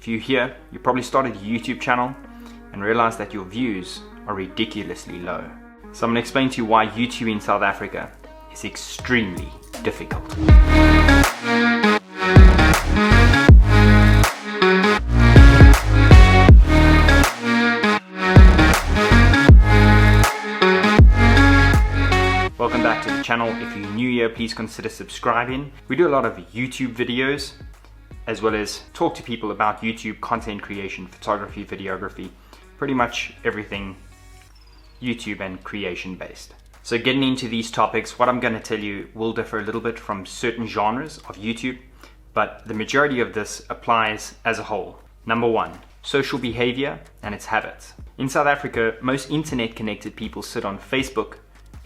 If you're here, you probably started a YouTube channel and realized that your views are ridiculously low. So I'm going to explain to you why YouTube in South Africa is extremely difficult. Welcome back to the channel. If you're new here, please consider subscribing. We do a lot of YouTube videos, as well as talk to people about YouTube content creation, photography, videography, pretty much everything YouTube and creation based. So getting into these topics, what I'm going to tell you will differ a little bit from certain genres of YouTube, but the majority of this applies as a whole. Number one, social behavior and its habits. In South Africa, most internet connected people sit on Facebook,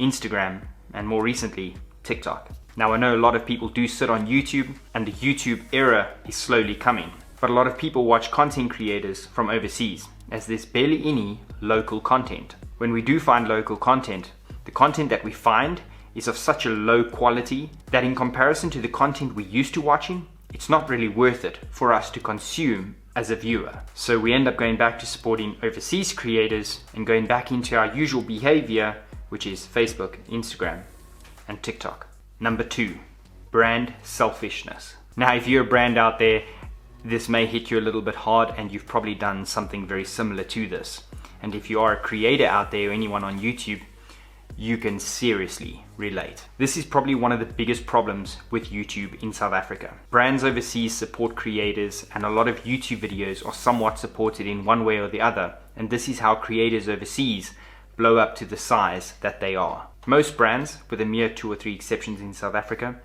Instagram, and more recently, TikTok. Now I know a lot of people do sit on YouTube, and the YouTube era is slowly coming, but a lot of people watch content creators from overseas, as there's barely any local content. When we do find local content, the content that we find is of such a low quality that in comparison to the content we're used to watching, it's not really worth it for us to consume as a viewer. So we end up going back to supporting overseas creators and going back into our usual behavior, which is Facebook, Instagram, and TikTok. Number two, brand selfishness. Now, if you're a brand out there, this may hit you a little bit hard, and you've probably done something very similar to this. And if you are a creator out there or anyone on YouTube, you can seriously relate. This is probably one of the biggest problems with YouTube in South Africa. Brands overseas support creators, and a lot of YouTube videos are somewhat supported in one way or the other, and this is how creators overseas blow up to the size that they are. Most brands, with a mere 2 or 3 exceptions in South Africa,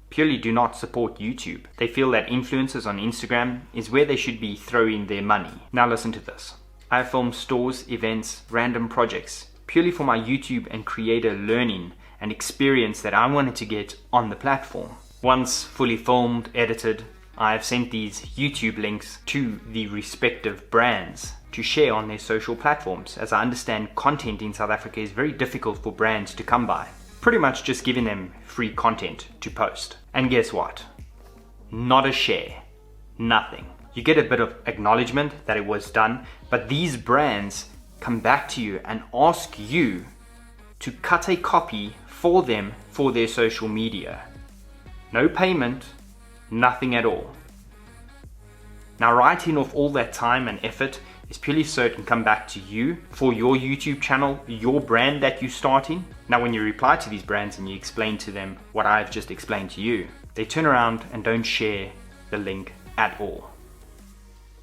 purely do not support YouTube. They feel that influencers on Instagram is where they should be throwing their money. Now listen to this. I have filmed stores, events, random projects, purely for my YouTube and creator learning and experience that I wanted to get on the platform. Once fully filmed, edited, I have sent these YouTube links to the respective brands to share on their social platforms, as I understand content in South Africa is very difficult for brands to come by. Pretty much just giving them free content to post. And guess what? Not a share. Nothing. You get a bit of acknowledgement that it was done, but these brands come back to you and ask you to cut a copy for them for their social media. No payment, nothing at all. Now, writing off all that time and effort is purely so it can come back to you for your YouTube channel, your brand that you're starting. Now, when you reply to these brands and you explain to them what I've just explained to you, they turn around and don't share the link at all.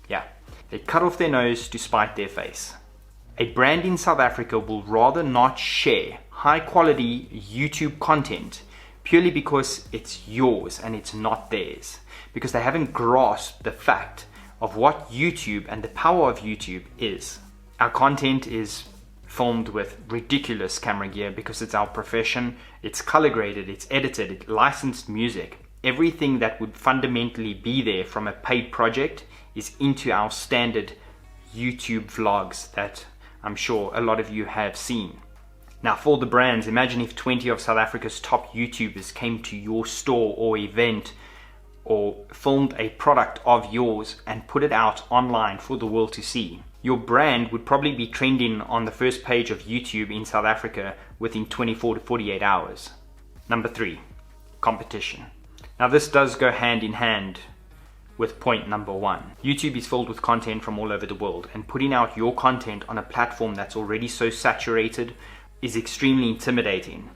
Yeah, they cut off their nose to spite their face. A brand in South Africa will rather not share high quality YouTube content purely because it's yours and it's not theirs, because they haven't grasped the fact of what YouTube and the power of YouTube is. Our content is filmed with ridiculous camera gear because it's our profession. It's color graded, it's edited, it's licensed music. Everything that would fundamentally be there from a paid project is into our standard YouTube vlogs that I'm sure a lot of you have seen. Now, for the brands, imagine if 20 of South Africa's top YouTubers came to your store or event or filmed a product of yours and put it out online for the world to see. Your brand would probably be trending on the first page of YouTube in South Africa within 24 to 48 hours. Number three, competition. Now, this does go hand in hand with point number one. YouTube is filled with content from all over the world, and putting out your content on a platform that's already so saturated is extremely intimidating.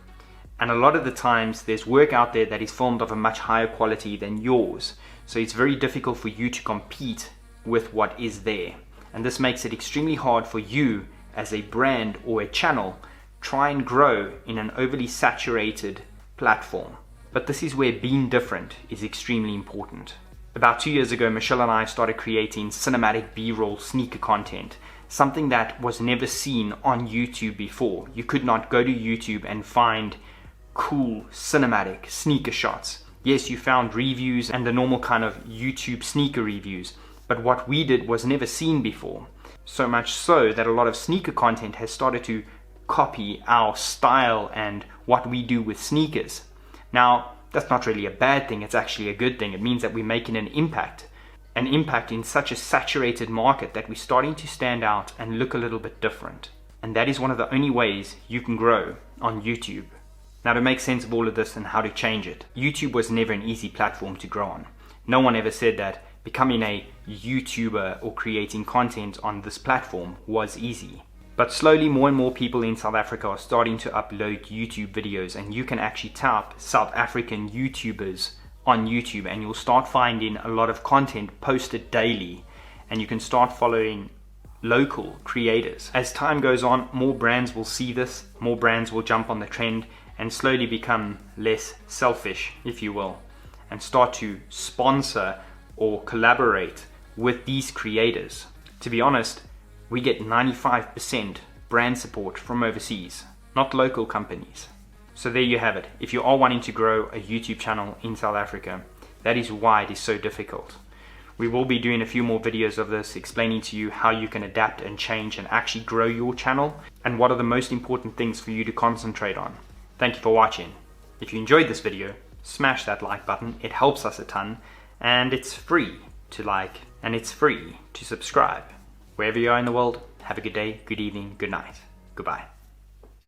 And a lot of the times there's work out there that is filmed of a much higher quality than yours. So it's very difficult for you to compete with what is there. And this makes it extremely hard for you as a brand or a channel try and grow in an overly saturated platform. But this is where being different is extremely important. About 2 years ago, Michelle and I started creating cinematic B-roll sneaker content, something that was never seen on YouTube before. You could not go to YouTube and find cool cinematic sneaker shots. Yes, you found reviews and the normal kind of YouTube sneaker reviews, but what we did was never seen before. So much so that a lot of sneaker content has started to copy our style and what we do with sneakers. Now, that's not really a bad thing, it's actually a good thing. It means that we're making an impact. an impact in such a saturated market that we're starting to stand out and look a little bit different. And that is one of the only ways you can grow on YouTube. Now, to make sense of all of this and how to change it, YouTube was never an easy platform to grow on. No one ever said that becoming a YouTuber or creating content on this platform was easy. But slowly more and more people in South Africa are starting to upload YouTube videos, and you can actually type South African YouTubers on YouTube and you'll start finding a lot of content posted daily, and you can start following local creators. As time goes on, more brands will see this, more brands will jump on the trend and slowly become less selfish, if you will, and start to sponsor or collaborate with these creators. To be honest, we get 95% brand support from overseas, not local companies. So there you have it. If you are wanting to grow a YouTube channel in South Africa, that is why it is so difficult. We will be doing a few more videos of this, explaining to you how you can adapt and change and actually grow your channel, and what are the most important things for you to concentrate on. Thank you for watching. If you enjoyed this video, smash that like button. It helps us a ton, and it's free to like, and it's free to subscribe. Wherever you are in the world, have a good day, good evening, good night. Goodbye.